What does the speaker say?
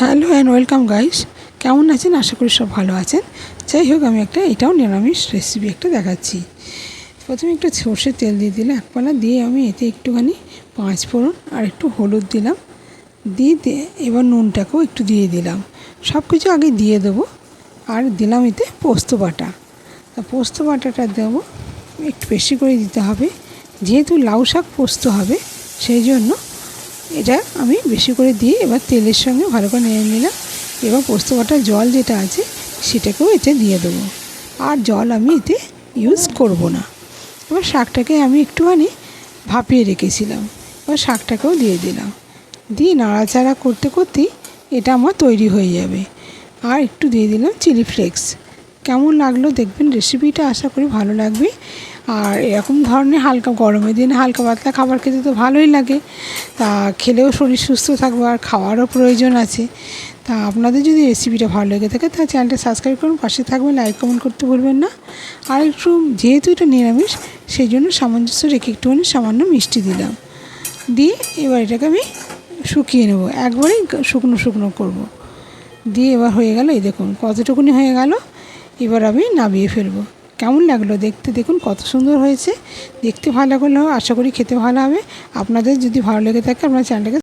Hello and welcome guys. কেমন আছেন? আশা করি সব ভালো আছেন। যাই হোক, আমি এটাও নিরামিষ রেসিপি দেখাচ্ছি। প্রথমে একটু সর্ষের তেল দিয়ে দিলাম এক পালা, দিয়ে আমি এতে একটুখানি পাঁচফোড়ন আর একটু হলুদ দিলাম, দিয়ে এবার নুনটাকেও একটু দিয়ে দিলাম। সব কিছু আগে দিয়ে দেবো। আর দিলাম এতে পোস্ত বাটা। পোস্ত বাটাটা দেবো, একটু বেশি করে দিতে হবে, যেহেতু লাউ শাক পোস্ত হবে সেই জন্য এটা আমি বেশি করে দিয়ে এবার তেলের সঙ্গে ভালো করে নেড়ে নিলাম। এবার পোস্ত বাটার জল যেটা আছে সেটাকেও এতে দিয়ে দেবো, আর জল আমি এতে ইউজ করব না। এবার শাকটাকে আমি একটুখানি ভাপিয়ে রেখেছিলাম, এবার শাকটাকেও দিয়ে দিলাম, দিয়ে নাড়াচাড়া করতে করতেই এটা আমার তৈরি হয়ে যাবে। আর একটু দিয়ে দিলাম চিলি ফ্লেক্স। কেমন লাগলো দেখবেন রেসিপিটা, আশা করি ভালো লাগবে। আর এরকম ধরনের হালকা গরমের দিনে হালকা পাতলা খাবার খেতে তো ভালোই লাগে, তা খেলেও শরীর সুস্থ থাকবে আর খাওয়ারও প্রয়োজন আছে। তা আপনাদের যদি রেসিপিটা ভালো লেগে থাকে তাহলে চ্যানেলটা সাবস্ক্রাইব করুন, পাশে থাকবেন, লাইক কমেন্ট করতে ভুলবেন না। আর একটু যেহেতু এটা নিরামিষ সেই জন্য সামঞ্জস্য রেখে একটুখানি সামান্য মিষ্টি দিলাম, দিয়ে এবার এটাকে আমি শুকিয়ে নেবো, একবারেই শুকনো শুকনো করবো। দিয়ে এবার হয়ে গেল, এই দেখুন কতটুকুনি হয়ে গেল। এবার আমি নামিয়ে ফেলবো। কেমন লাগলো দেখতে, দেখুন কত সুন্দর হয়েছে। দেখতে ভালো লাগলেও আশা করি খেতে ভালো হবে। আপনাদের যদি ভালো লেগে থাকে আপনার চ্যানেলটাকে